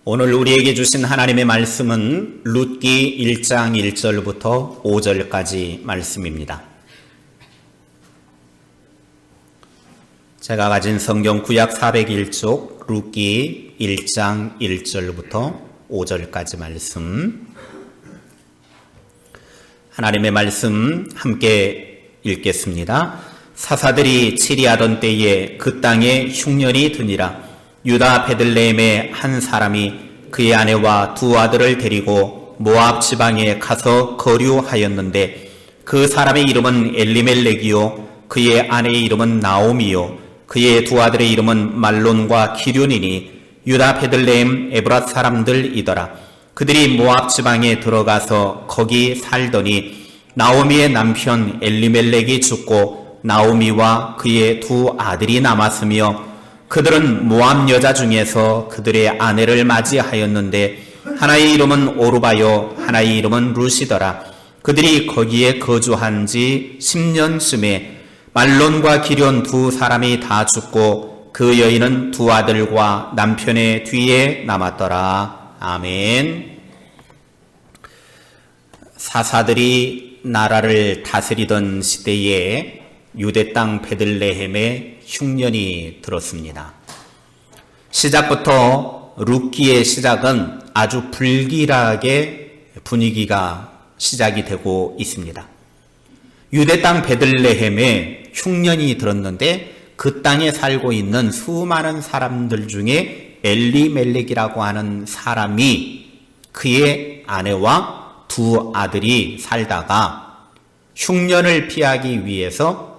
오늘 우리에게 주신 하나님의 말씀은 룻기 1장 1절부터 5절까지 말씀입니다. 제가 가진 성경 구약 401쪽 룻기 1장 1절부터 5절까지 말씀, 하나님의 말씀 함께 읽겠습니다. 사사들이 치리하던 때에 그 땅에 흉년이 드니라. 유다 베들레헴의 한 사람이 그의 아내와 두 아들을 데리고 모압 지방에 가서 거류하였는데 그 사람의 이름은 엘리멜렉이요 그의 아내의 이름은 나오미요 그의 두 아들의 이름은 말론과 기륜이니 유다 베들레헴 에브랏 사람들이더라. 그들이 모압 지방에 들어가서 거기 살더니 나오미의 남편 엘리멜렉이 죽고 나오미와 그의 두 아들이 남았으며 그들은 모압 여자 중에서 그들의 아내를 맞이하였는데 하나의 이름은 오르바요 하나의 이름은 룻이더라. 그들이 거기에 거주한 지 10년쯤에 말론과 기륜 두 사람이 다 죽고 그 여인은 두 아들과 남편의 뒤에 남았더라. 아멘. 사사들이 나라를 다스리던 시대에 유대 땅 베들레헴에 흉년이 들었습니다. 시작부터 룻기의 시작은 아주 불길하게 분위기가 시작이 되고 있습니다. 유대 땅 베들레헴에 흉년이 들었는데 그 땅에 살고 있는 수많은 사람들 중에 엘리멜렉이라고 하는 사람이 그의 아내와 두 아들이 살다가 흉년을 피하기 위해서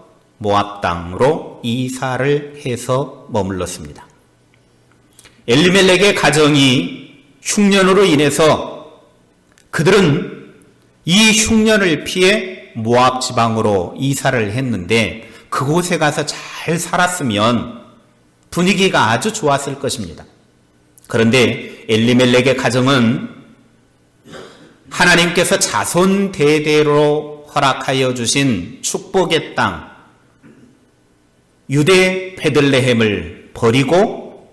모압 땅으로 이사를 해서 머물렀습니다. 엘리멜렉의 가정이 흉년으로 인해서 그들은 이 흉년을 피해 모압 지방으로 이사를 했는데 그곳에 가서 잘 살았으면 분위기가 아주 좋았을 것입니다. 그런데 엘리멜렉의 가정은 하나님께서 자손 대대로 허락하여 주신 축복의 땅 유대 베들레헴을 버리고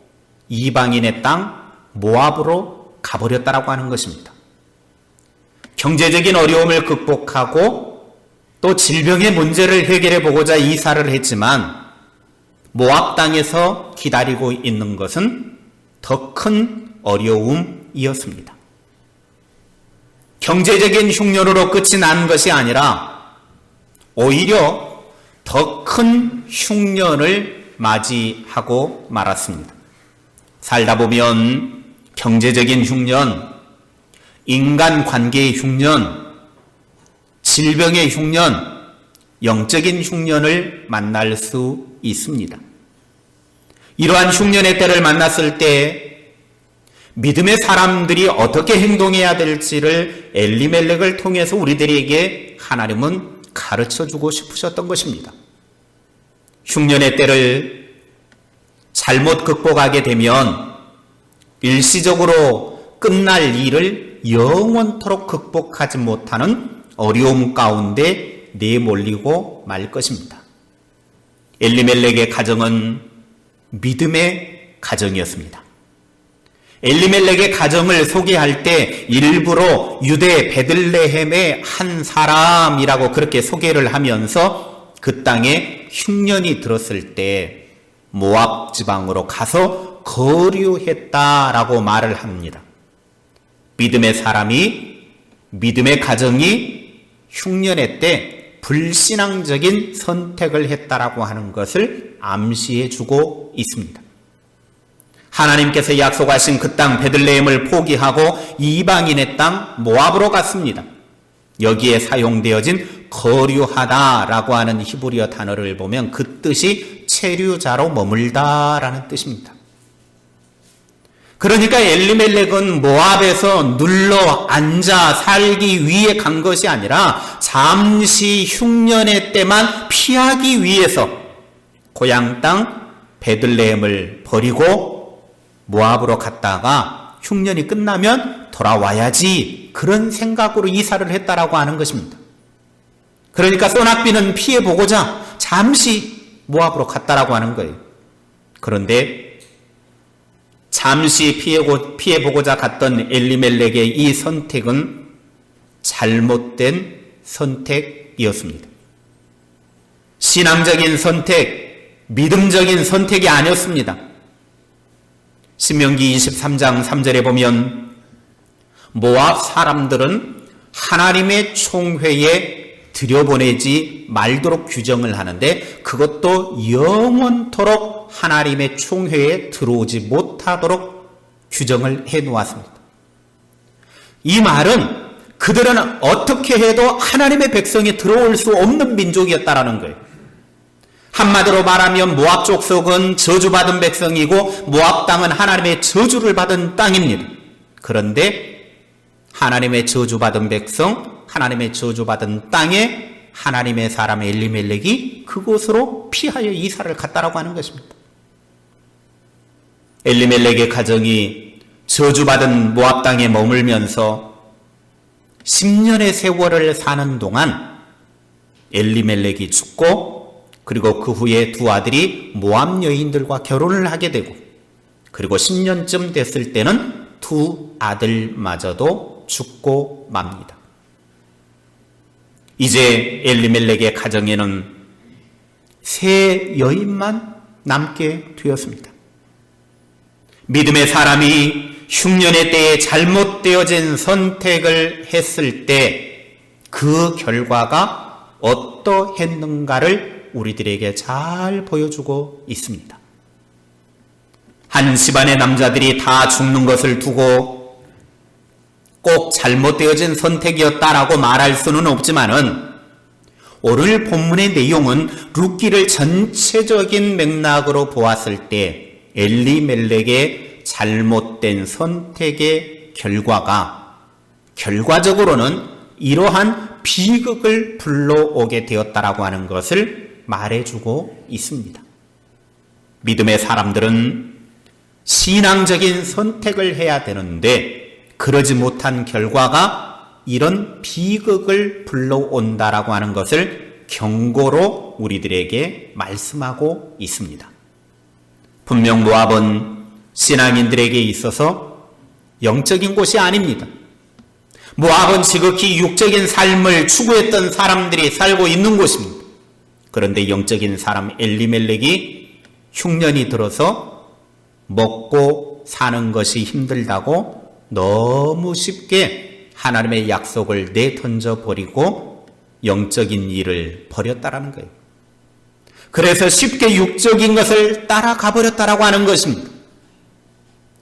이방인의 땅 모압으로 가버렸다라고 하는 것입니다. 경제적인 어려움을 극복하고 또 질병의 문제를 해결해 보고자 이사를 했지만 모압 땅에서 기다리고 있는 것은 더 큰 어려움이었습니다. 경제적인 흉년으로 끝이 난 것이 아니라 오히려 더 큰 흉년을 맞이하고 말았습니다. 살다 보면 경제적인 흉년, 인간관계의 흉년, 질병의 흉년, 영적인 흉년을 만날 수 있습니다. 이러한 흉년의 때를 만났을 때 믿음의 사람들이 어떻게 행동해야 될지를 엘리멜렉을 통해서 우리들에게 하나님은 가르쳐주고 싶으셨던 것입니다. 흉년의 때를 잘못 극복하게 되면 일시적으로 끝날 일을 영원토록 극복하지 못하는 어려움 가운데 내몰리고 말 것입니다. 엘리멜렉의 가정은 믿음의 가정이었습니다. 엘리멜렉의 가정을 소개할 때 일부러 유대 베들레헴의 한 사람이라고 그렇게 소개를 하면서 그 땅에 흉년이 들었을 때 모압 지방으로 가서 거류했다라고 말을 합니다. 믿음의 사람이, 믿음의 가정이 흉년의 때 불신앙적인 선택을 했다라고 하는 것을 암시해 주고 있습니다. 하나님께서 약속하신 그 땅 베들레헴을 포기하고 이방인의 땅 모압으로 갔습니다. 여기에 사용되어진 거류하다라고 하는 히브리어 단어를 보면 그 뜻이 체류자로 머물다라는 뜻입니다. 그러니까 엘리멜렉은 모압에서 눌러 앉아 살기 위해 간 것이 아니라 잠시 흉년의 때만 피하기 위해서 고향 땅 베들레헴을 버리고 모압으로 갔다가 흉년이 끝나면 돌아와야지 그런 생각으로 이사를 했다라고 하는 것입니다. 그러니까 소낙비는 피해보고자 잠시 모압으로 갔다라고 하는 거예요. 그런데 잠시 피해보고자 갔던 엘리멜렉의 이 선택은 잘못된 선택이었습니다. 신앙적인 선택, 믿음적인 선택이 아니었습니다. 신명기 23장 3절에 보면 모압 사람들은 하나님의 총회에 들여보내지 말도록 규정을 하는데 그것도 영원토록 하나님의 총회에 들어오지 못하도록 규정을 해놓았습니다. 이 말은 그들은 어떻게 해도 하나님의 백성이 들어올 수 없는 민족이었다라는 거예요. 한마디로 말하면 모압 족속은 저주받은 백성이고 모압 땅은 하나님의 저주를 받은 땅입니다. 그런데 하나님의 저주받은 백성, 하나님의 저주받은 땅에 하나님의 사람 엘리멜렉이 그곳으로 피하여 이사를 갔다라고 하는 것입니다. 엘리멜렉의 가정이 저주받은 모압 땅에 머물면서 10년의 세월을 사는 동안 엘리멜렉이 죽고 그리고 그 후에 두 아들이 모압 여인들과 결혼을 하게 되고 그리고 10년쯤 됐을 때는 두 아들마저도 죽고 맙니다. 이제 엘리멜렉의 가정에는 세 여인만 남게 되었습니다. 믿음의 사람이 흉년의 때에 잘못되어진 선택을 했을 때 그 결과가 어떠했는가를 우리들에게 잘 보여주고 있습니다. 한 집안의 남자들이 다 죽는 것을 두고 꼭 잘못되어진 선택이었다라고 말할 수는 없지만은 오늘 본문의 내용은 룻기를 전체적인 맥락으로 보았을 때 엘리멜렉의 잘못된 선택의 결과가 결과적으로는 이러한 비극을 불러오게 되었다라고 하는 것을 말해주고 있습니다. 믿음의 사람들은 신앙적인 선택을 해야 되는데 그러지 못한 결과가 이런 비극을 불러온다라고 하는 것을 경고로 우리들에게 말씀하고 있습니다. 분명 모압은 신앙인들에게 있어서 영적인 곳이 아닙니다. 모압은 지극히 육적인 삶을 추구했던 사람들이 살고 있는 곳입니다. 그런데 영적인 사람 엘리멜렉이 흉년이 들어서 먹고 사는 것이 힘들다고 너무 쉽게 하나님의 약속을 내던져 버리고 영적인 일을 버렸다라는 거예요. 그래서 쉽게 육적인 것을 따라가 버렸다라고 하는 것입니다.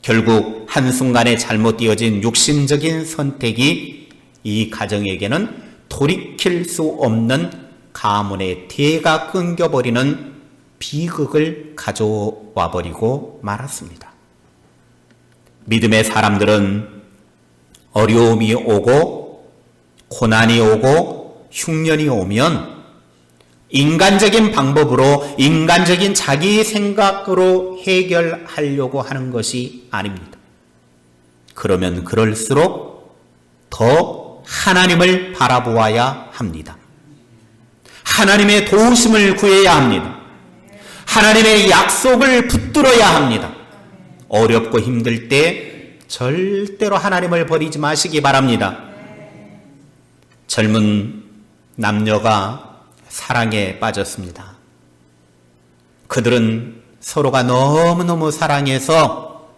결국 한순간에 잘못되어진 육신적인 선택이 이 가정에게는 돌이킬 수 없는 가문의 대가 끊겨버리는 비극을 가져와 버리고 말았습니다. 믿음의 사람들은 어려움이 오고 고난이 오고 흉년이 오면 인간적인 방법으로 인간적인 자기 생각으로 해결하려고 하는 것이 아닙니다. 그러면 그럴수록 더 하나님을 바라보아야 합니다. 하나님의 도우심을 구해야 합니다. 하나님의 약속을 붙들어야 합니다. 어렵고 힘들 때 절대로 하나님을 버리지 마시기 바랍니다. 젊은 남녀가 사랑에 빠졌습니다. 그들은 서로가 너무너무 사랑해서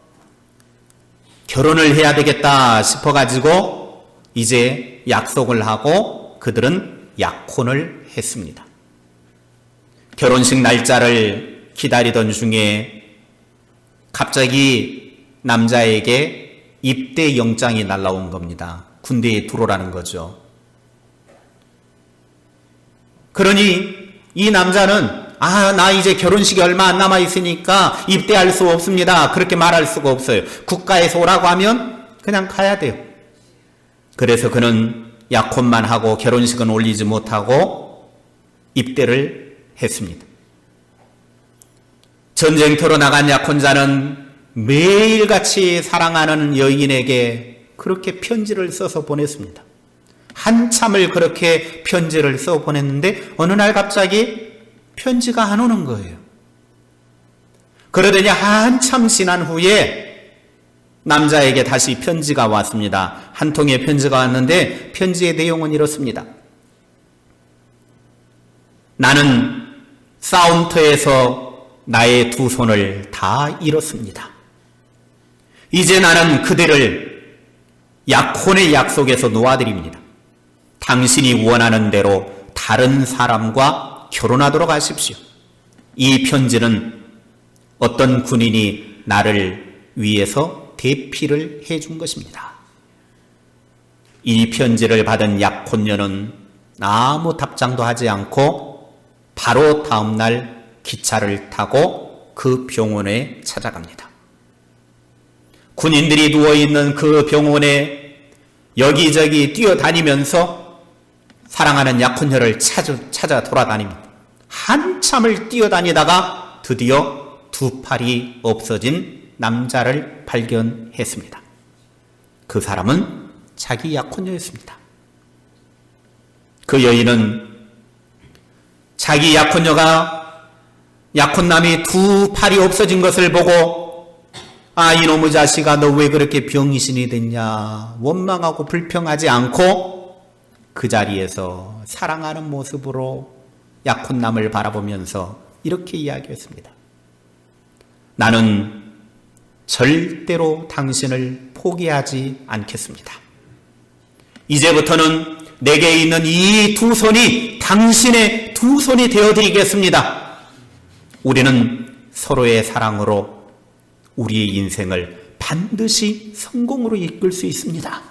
결혼을 해야 되겠다 싶어가지고 이제 약속을 하고 그들은 약혼을 했습니다. 결혼식 날짜를 기다리던 중에 갑자기 남자에게 입대 영장이 날라온 겁니다. 군대에 들어오라는 거죠. 그러니 이 남자는 나 이제 결혼식이 얼마 안 남아있으니까 입대할 수 없습니다. 그렇게 말할 수가 없어요. 국가에서 오라고 하면 그냥 가야 돼요. 그래서 그는 약혼만 하고 결혼식은 올리지 못하고 입대를 했습니다. 전쟁터로 나간 약혼자는 매일같이 사랑하는 여인에게 그렇게 편지를 써서 보냈습니다. 한참을 그렇게 편지를 써 보냈는데 어느 날 갑자기 편지가 안 오는 거예요. 그러더니 한참 지난 후에 남자에게 다시 편지가 왔습니다. 한 통의 편지가 왔는데 편지의 내용은 이렇습니다. 나는 싸움터에서 나의 두 손을 다 잃었습니다. 이제 나는 그대를 약혼의 약속에서 놓아드립니다. 당신이 원하는 대로 다른 사람과 결혼하도록 하십시오. 이 편지는 어떤 군인이 나를 위해서 대피를 해준 것입니다. 이 편지를 받은 약혼녀는 아무 답장도 하지 않고 바로 다음날 기차를 타고 그 병원에 찾아갑니다. 군인들이 누워있는 그 병원에 여기저기 뛰어다니면서 사랑하는 약혼녀를 찾아 돌아다닙니다. 한참을 뛰어다니다가 드디어 두 팔이 없어진 남자를 발견했습니다. 그 사람은 자기 약혼녀였습니다. 그 여인은 자기 약혼남이 두 팔이 없어진 것을 보고 이놈의 자식아 너 왜 그렇게 병신이 됐냐 원망하고 불평하지 않고 그 자리에서 사랑하는 모습으로 약혼남을 바라보면서 이렇게 이야기했습니다. 나는 절대로 당신을 포기하지 않겠습니다. 이제부터는 내게 있는 이 두 손이 당신의 두 손이 되어드리겠습니다. 우리는 서로의 사랑으로 우리의 인생을 반드시 성공으로 이끌 수 있습니다.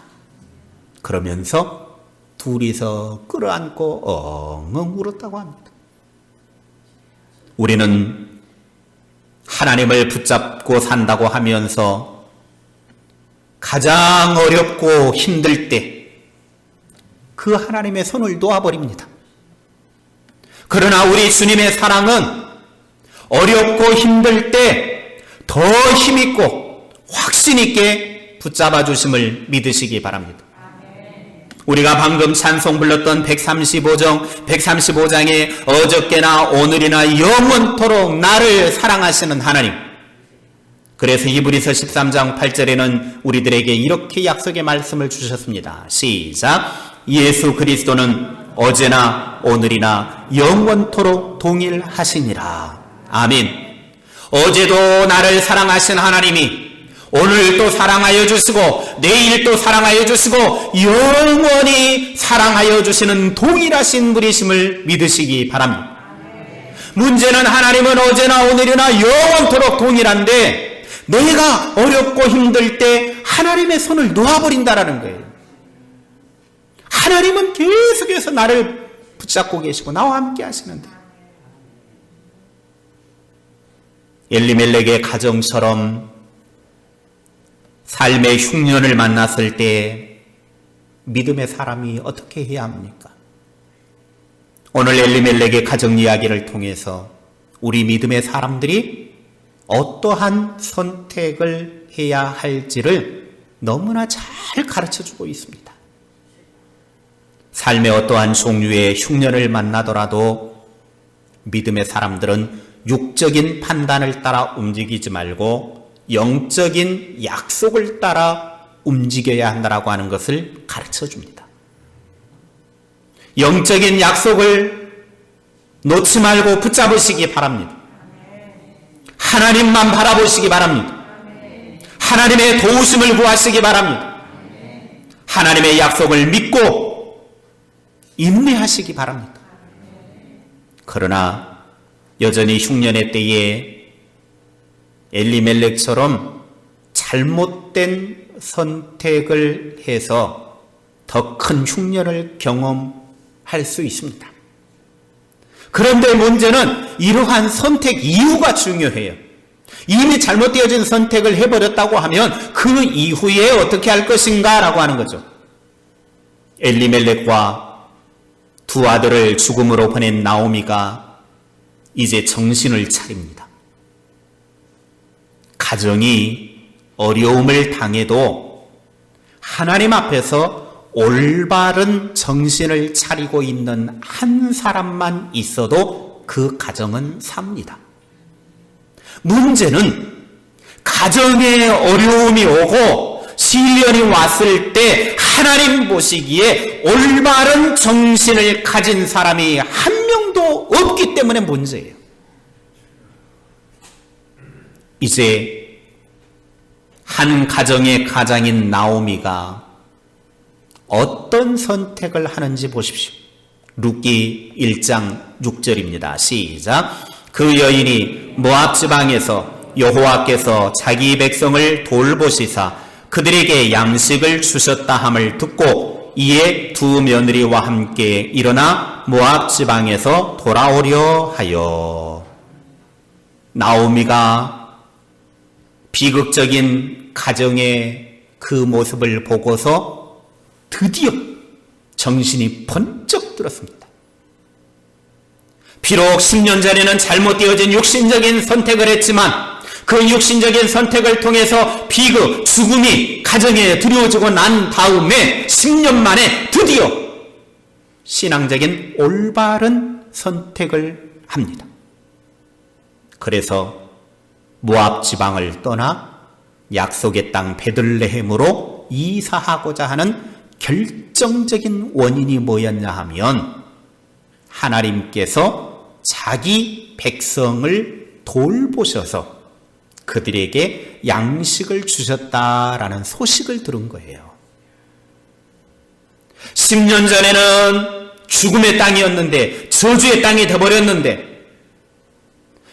그러면서 둘이서 끌어안고 엉엉 울었다고 합니다. 우리는 하나님을 붙잡고 산다고 하면서 가장 어렵고 힘들 때 그 하나님의 손을 놓아버립니다. 그러나 우리 주님의 사랑은 어렵고 힘들 때 더 힘있고 확신 있게 붙잡아 주심을 믿으시기 바랍니다. 우리가 방금 찬송 불렀던 135장에 어저께나 오늘이나 영원토록 나를 사랑하시는 하나님. 그래서 히브리서 13장 8절에는 우리들에게 이렇게 약속의 말씀을 주셨습니다. 시작. 예수 그리스도는 어제나 오늘이나 영원토록 동일하시니라. 아멘. 어제도 나를 사랑하신 하나님이 오늘도 사랑하여 주시고 내일도 사랑하여 주시고 영원히 사랑하여 주시는 동일하신 분이심을 믿으시기 바랍니다. 문제는 하나님은 어제나 오늘이나 영원토록 동일한데 내가 어렵고 힘들 때 하나님의 손을 놓아버린다라는 거예요. 하나님은 계속해서 나를 붙잡고 계시고 나와 함께 하시는데 엘리멜렉의 가정처럼 삶의 흉년을 만났을 때 믿음의 사람이 어떻게 해야 합니까? 오늘 엘리멜렉의 가정 이야기를 통해서 우리 믿음의 사람들이 어떠한 선택을 해야 할지를 너무나 잘 가르쳐주고 있습니다. 삶의 어떠한 종류의 흉년을 만나더라도 믿음의 사람들은 육적인 판단을 따라 움직이지 말고 영적인 약속을 따라 움직여야 한다라고 하는 것을 가르쳐 줍니다. 영적인 약속을 놓지 말고 붙잡으시기 바랍니다. 하나님만 바라보시기 바랍니다. 하나님의 도우심을 구하시기 바랍니다. 하나님의 약속을 믿고 인내하시기 바랍니다. 그러나 여전히 흉년의 때에 엘리멜렉처럼 잘못된 선택을 해서 더 큰 흉년을 경험할 수 있습니다. 그런데 문제는 이러한 선택 이유가 중요해요. 이미 잘못되어진 선택을 해버렸다고 하면 그 이후에 어떻게 할 것인가 라고 하는 거죠. 엘리멜렉과 두 아들을 죽음으로 보낸 나오미가 이제 정신을 차립니다. 가정이 어려움을 당해도 하나님 앞에서 올바른 정신을 차리고 있는 한 사람만 있어도 그 가정은 삽니다. 문제는 가정에 어려움이 오고 시련이 왔을 때 하나님 보시기에 올바른 정신을 가진 사람이 한 명도 없기 때문에 문제예요. 이제 한 가정의 가장인 나오미가 어떤 선택을 하는지 보십시오. 룻기 1장 6절입니다. 시작. 그 여인이 모압 지방에서 여호와께서 자기 백성을 돌보시사 그들에게 양식을 주셨다 함을 듣고 이에 두 며느리와 함께 일어나 모압 지방에서 돌아오려 하여. 나오미가 비극적인 가정의 그 모습을 보고서 드디어 정신이 번쩍 들었습니다. 비록 10년 전에는 잘못되어진 육신적인 선택을 했지만 그 육신적인 선택을 통해서 비극, 죽음이 가정에 들여오고 난 다음에 10년 만에 드디어 신앙적인 올바른 선택을 합니다. 그래서 모압 지방을 떠나 약속의 땅 베들레헴으로 이사하고자 하는 결정적인 원인이 뭐였냐 하면 하나님께서 자기 백성을 돌보셔서 그들에게 양식을 주셨다라는 소식을 들은 거예요. 10년 전에는 죽음의 땅이었는데 저주의 땅이 되어버렸는데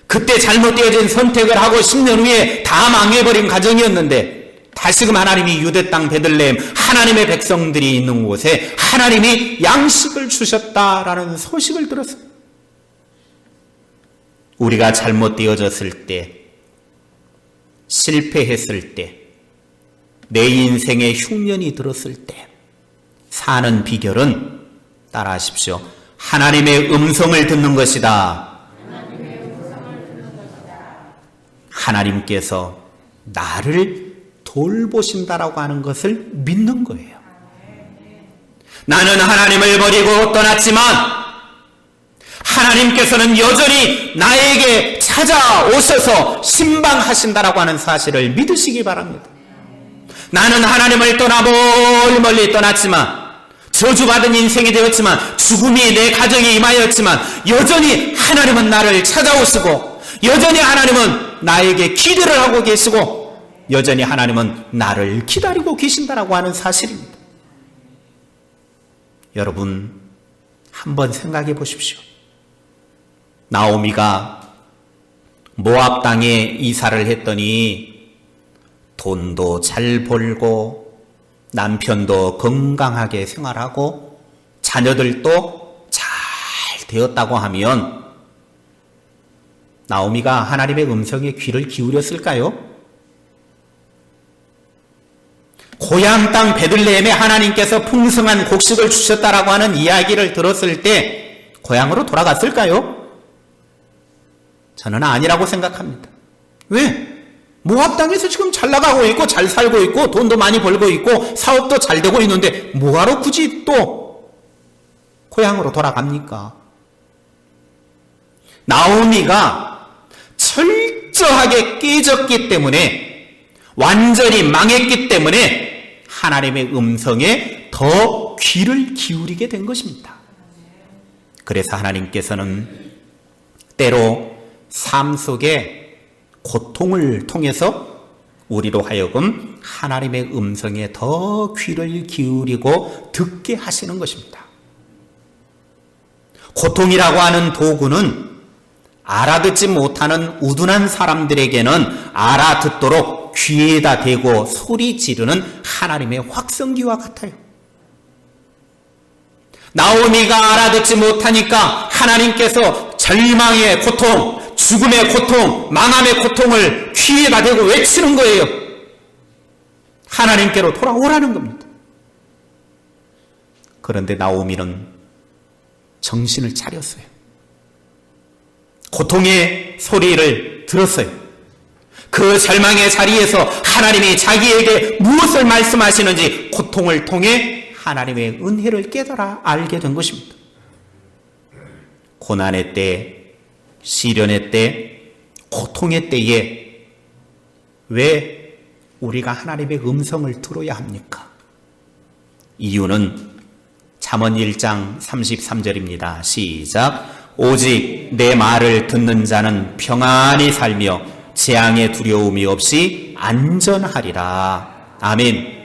그때 잘못되어진 선택을 하고 10년 후에 다 망해버린 가정이었는데 다시금 하나님이 유대 땅 베들레헴 하나님의 백성들이 있는 곳에 하나님이 양식을 주셨다라는 소식을 들었어요. 우리가 잘못되어졌을 때 실패했을 때, 내 인생에 흉년이 들었을 때 사는 비결은 따라하십시오. 하나님의 음성을 듣는 것이다. 하나님께서 나를 돌보신다라고 하는 것을 믿는 거예요. 나는 하나님을 버리고 떠났지만 하나님께서는 여전히 나에게 찾아오셔서 신방하신다라고 하는 사실을 믿으시기 바랍니다. 나는 하나님을 떠나 멀리 떠났지만 저주받은 인생이 되었지만 죽음이 내 가정에 임하였지만 여전히 하나님은 나를 찾아오시고 여전히 하나님은 나에게 기대를 하고 계시고 여전히 하나님은 나를 기다리고 계신다라고 하는 사실입니다. 여러분 한번 생각해 보십시오. 나오미가 모압 땅에 이사를 했더니 돈도 잘 벌고 남편도 건강하게 생활하고 자녀들도 잘 되었다고 하면 나오미가 하나님의 음성에 귀를 기울였을까요? 고향 땅 베들레헴에 하나님께서 풍성한 곡식을 주셨다라고 하는 이야기를 들었을 때 고향으로 돌아갔을까요? 저는 아니라고 생각합니다. 왜? 모압 땅에서 지금 잘 나가고 있고 잘 살고 있고 돈도 많이 벌고 있고 사업도 잘 되고 있는데 뭐하러 굳이 또 고향으로 돌아갑니까? 나오미가 철저하게 깨졌기 때문에 완전히 망했기 때문에 하나님의 음성에 더 귀를 기울이게 된 것입니다. 그래서 하나님께서는 때로 삶 속에 고통을 통해서 우리로 하여금 하나님의 음성에 더 귀를 기울이고 듣게 하시는 것입니다. 고통이라고 하는 도구는 알아듣지 못하는 우둔한 사람들에게는 알아듣도록 귀에다 대고 소리 지르는 하나님의 확성기와 같아요. 나오미가 알아듣지 못하니까 하나님께서 절망의 고통, 죽음의 고통, 망함의 고통을 귀에다 대고 외치는 거예요. 하나님께로 돌아오라는 겁니다. 그런데 나오미는 정신을 차렸어요. 고통의 소리를 들었어요. 그 절망의 자리에서 하나님이 자기에게 무엇을 말씀하시는지 고통을 통해 하나님의 은혜를 깨달아 알게 된 것입니다. 고난의 때, 시련의 때, 고통의 때에 왜 우리가 하나님의 음성을 들어야 합니까? 이유는 잠언 1장 33절입니다. 시작. 오직 내 말을 듣는 자는 평안히 살며 재앙의 두려움이 없이 안전하리라. 아멘.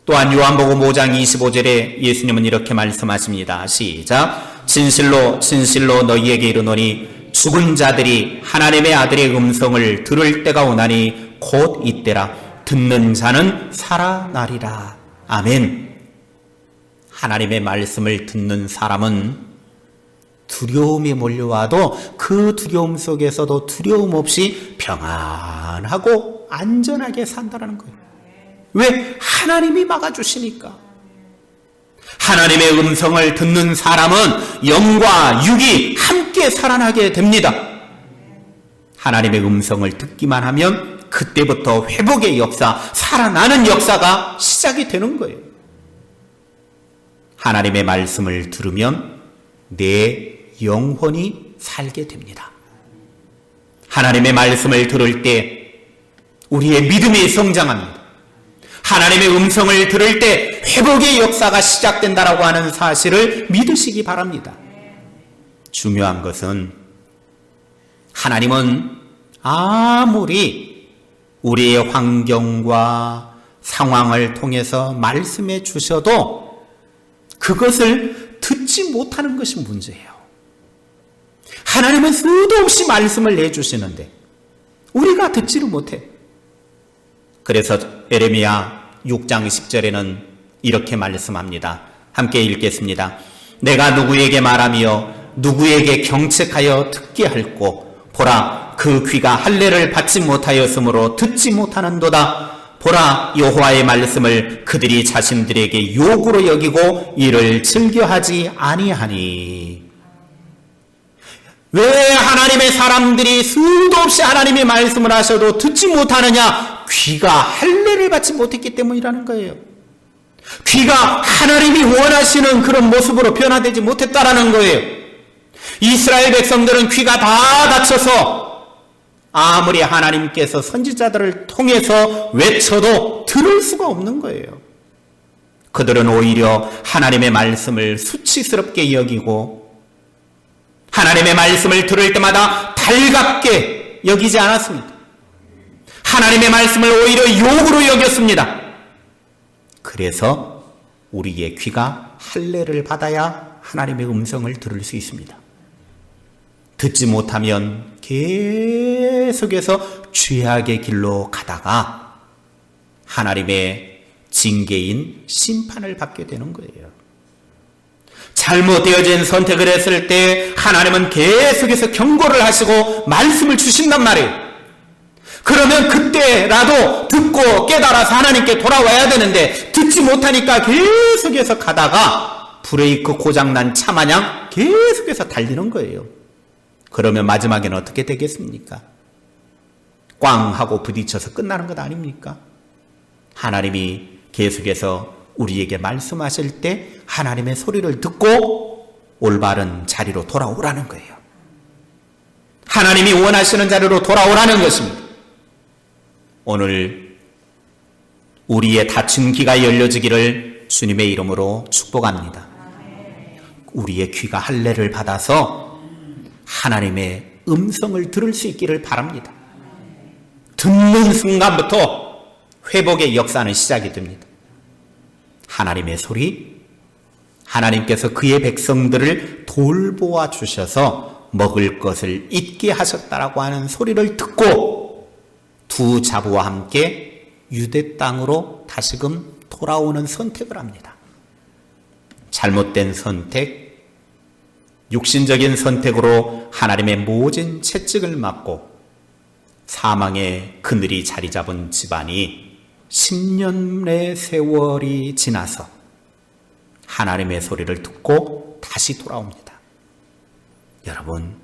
또한 요한복음 5장 25절에 예수님은 이렇게 말씀하십니다. 시작. 진실로 진실로 너희에게 이르노니 죽은 자들이 하나님의 아들의 음성을 들을 때가 오나니 곧 이때라. 듣는 자는 살아나리라. 아멘. 하나님의 말씀을 듣는 사람은 두려움이 몰려와도 그 두려움 속에서도 두려움 없이 평안하고 안전하게 산다는 거예요. 왜? 하나님이 막아주시니까. 하나님의 음성을 듣는 사람은 영과 육이 함께 살아나게 됩니다. 하나님의 음성을 듣기만 하면 그때부터 회복의 역사, 살아나는 역사가 시작이 되는 거예요. 하나님의 말씀을 들으면 내 영혼이 살게 됩니다. 하나님의 말씀을 들을 때 우리의 믿음이 성장합니다. 하나님의 음성을 들을 때 회복의 역사가 시작된다라고 하는 사실을 믿으시기 바랍니다. 중요한 것은 하나님은 아무리 우리의 환경과 상황을 통해서 말씀해 주셔도 그것을 듣지 못하는 것이 문제예요. 하나님은 수도 없이 말씀을 내주시는데 우리가 듣지를 못해. 그래서 에레미야 6장 10절에는 이렇게 말씀합니다. 함께 읽겠습니다. 내가 누구에게 말하며 누구에게 경책하여 듣게 할꼬. 보라, 그 귀가 할례를 받지 못하였으므로 듣지 못하는도다. 보라, 여호와의 말씀을 그들이 자신들에게 욕으로 여기고 이를 즐겨하지 아니하니. 왜 하나님의 사람들이 수도 없이 하나님의 말씀을 하셔도 듣지 못하느냐? 귀가 할례를 받지 못했기 때문이라는 거예요. 귀가 하나님이 원하시는 그런 모습으로 변화되지 못했다라는 거예요. 이스라엘 백성들은 귀가 다 닫혀서 아무리 하나님께서 선지자들을 통해서 외쳐도 들을 수가 없는 거예요. 그들은 오히려 하나님의 말씀을 수치스럽게 여기고 하나님의 말씀을 들을 때마다 달갑게 여기지 않았습니다. 하나님의 말씀을 오히려 욕으로 여겼습니다. 그래서 우리의 귀가 할례를 받아야 하나님의 음성을 들을 수 있습니다. 듣지 못하면 계속해서 죄악의 길로 가다가 하나님의 징계인 심판을 받게 되는 거예요. 잘못되어진 선택을 했을 때 하나님은 계속해서 경고를 하시고 말씀을 주신단 말이에요. 그러면 그때라도 듣고 깨달아서 하나님께 돌아와야 되는데 듣지 못하니까 계속해서 가다가 브레이크 고장난 차 마냥 계속해서 달리는 거예요. 그러면 마지막에는 어떻게 되겠습니까? 꽝 하고 부딪혀서 끝나는 것 아닙니까? 하나님이 계속해서 우리에게 말씀하실 때 하나님의 소리를 듣고 올바른 자리로 돌아오라는 거예요. 하나님이 원하시는 자리로 돌아오라는 것입니다. 오늘 우리의 닫힌 귀가 열려지기를 주님의 이름으로 축복합니다. 우리의 귀가 할례를 받아서 하나님의 음성을 들을 수 있기를 바랍니다. 듣는 순간부터 회복의 역사는 시작이 됩니다. 하나님의 소리, 하나님께서 그의 백성들을 돌보아 주셔서 먹을 것을 잊게 하셨다라고 하는 소리를 듣고 두 자부와 함께 유대 땅으로 다시금 돌아오는 선택을 합니다. 잘못된 선택, 육신적인 선택으로 하나님의 모진 채찍을 맞고 사망의 그늘이 자리 잡은 집안이 10년의 세월이 지나서 하나님의 소리를 듣고 다시 돌아옵니다. 여러분,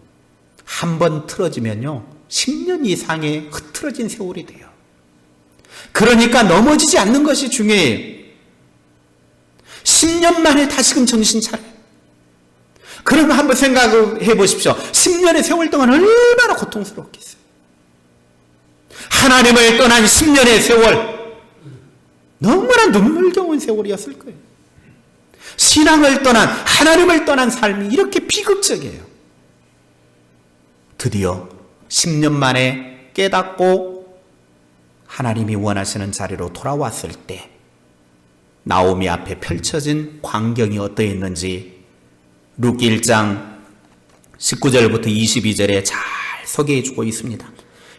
한 번 틀어지면요 10년 이상의 흐트러진 세월이 돼요. 그러니까 넘어지지 않는 것이 중요해요. 10년 만에 다시금 정신 차려요. 그러면 한번 생각해 보십시오. 10년의 세월 동안 얼마나 고통스럽겠어요. 하나님을 떠난 10년의 세월, 너무나 눈물겨운 세월이었을 거예요. 신앙을 떠난, 하나님을 떠난 삶이 이렇게 비극적이에요. 드디어 10년 만에 깨닫고 하나님이 원하시는 자리로 돌아왔을 때 나오미 앞에 펼쳐진 광경이 어떠했는지 룻기 1장 19절부터 22절에 잘 소개해 주고 있습니다.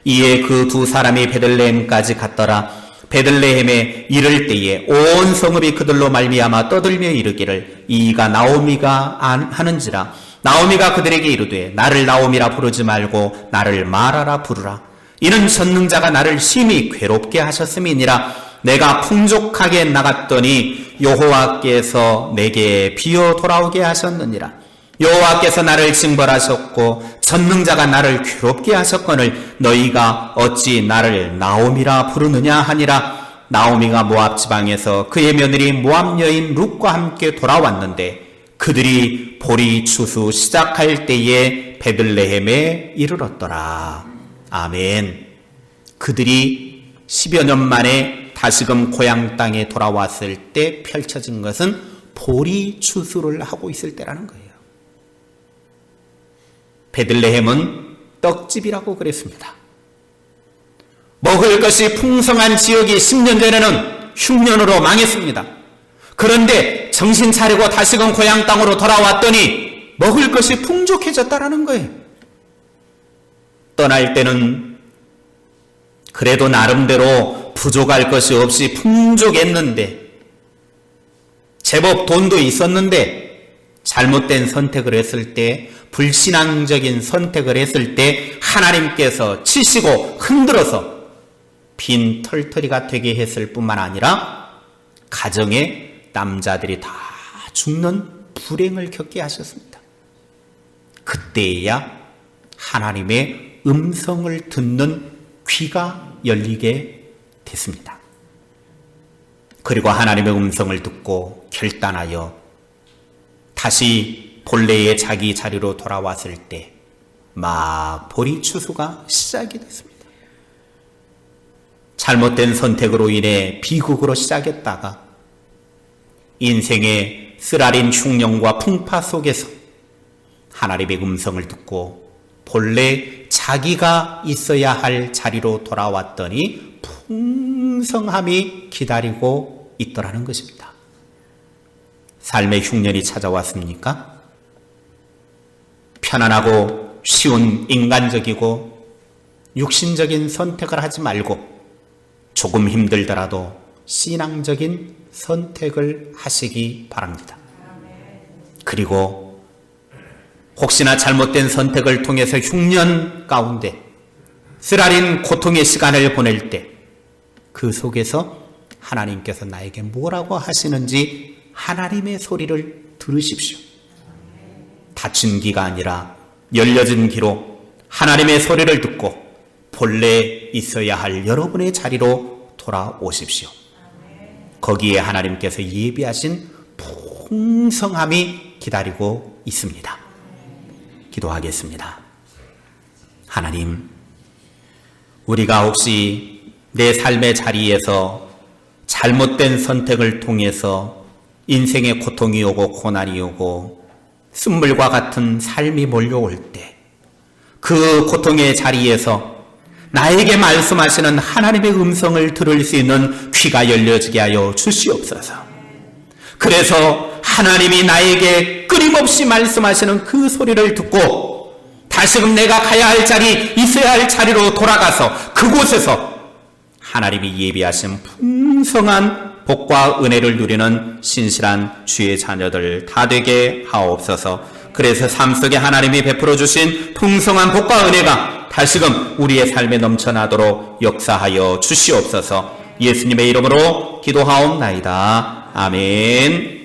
이에 그 두 사람이 베들레헴까지 갔더라. 베들레헴에 이를 때에 온 성읍이 그들로 말미암아 떠들며 이르기를 이가 나오미가 하는지라. 나오미가 그들에게 이르되 나를 나오미라 부르지 말고 나를 마라라 부르라. 이는 전능자가 나를 심히 괴롭게 하셨음이니라. 내가 풍족하게 나갔더니 여호와께서 내게 비어 돌아오게 하셨느니라. 여호와께서 나를 징벌하셨고 전능자가 나를 괴롭게 하셨거늘 너희가 어찌 나를 나오미라 부르느냐 하니라. 나오미가 모압 지방에서 그의 며느리 모압 여인 룻과 함께 돌아왔는데 그들이 보리 추수 시작할 때에 베들레헴에 이르렀더라. 아멘. 그들이 10여 년 만에 다시금 고향 땅에 돌아왔을 때 펼쳐진 것은 보리 추수를 하고 있을 때라는 거예요. 베들레헴은 떡집이라고 그랬습니다. 먹을 것이 풍성한 지역이 10년 전에는 흉년으로 망했습니다. 그런데 정신 차리고 다시금 고향 땅으로 돌아왔더니 먹을 것이 풍족해졌다라는 거예요. 떠날 때는 그래도 나름대로 부족할 것이 없이 풍족했는데 제법 돈도 있었는데 잘못된 선택을 했을 때, 불신앙적인 선택을 했을 때 하나님께서 치시고 흔들어서 빈 털터리가 되게 했을 뿐만 아니라 가정에 남자들이 다 죽는 불행을 겪게 하셨습니다. 그때야 하나님의 음성을 듣는 귀가 열리게 됐습니다. 그리고 하나님의 음성을 듣고 결단하여 다시 본래의 자기 자리로 돌아왔을 때 막 보리 추수가 시작이 됐습니다. 잘못된 선택으로 인해 비극으로 시작했다가 인생의 쓰라린 흉년과 풍파 속에서 하나님의 음성을 듣고 본래 자기가 있어야 할 자리로 돌아왔더니 풍성함이 기다리고 있더라는 것입니다. 삶의 흉년이 찾아왔습니까? 편안하고 쉬운 인간적이고 육신적인 선택을 하지 말고 조금 힘들더라도 신앙적인 선택을 하시기 바랍니다. 그리고 혹시나 잘못된 선택을 통해서 흉년 가운데 쓰라린 고통의 시간을 보낼 때 그 속에서 하나님께서 나에게 뭐라고 하시는지 하나님의 소리를 들으십시오. 닫힌 귀가 아니라 열려진 귀로 하나님의 소리를 듣고 본래 있어야 할 여러분의 자리로 돌아오십시오. 거기에 하나님께서 예비하신 풍성함이 기다리고 있습니다. 기도하겠습니다. 하나님, 우리가 혹시 내 삶의 자리에서 잘못된 선택을 통해서 인생의 고통이 오고 고난이 오고 쓴물과 같은 삶이 몰려올 때 그 고통의 자리에서 나에게 말씀하시는 하나님의 음성을 들을 수 있는 귀가 열려지게 하여 주시옵소서. 그래서 하나님이 나에게 끊임없이 말씀하시는 그 소리를 듣고 다시금 내가 가야 할 자리, 있어야 할 자리로 돌아가서 그곳에서 하나님이 예비하신 풍성한 복과 은혜를 누리는 신실한 주의 자녀들 다 되게 하옵소서. 그래서 삶 속에 하나님이 베풀어 주신 풍성한 복과 은혜가 다시금 우리의 삶에 넘쳐나도록 역사하여 주시옵소서. 예수님의 이름으로 기도하옵나이다. 아멘.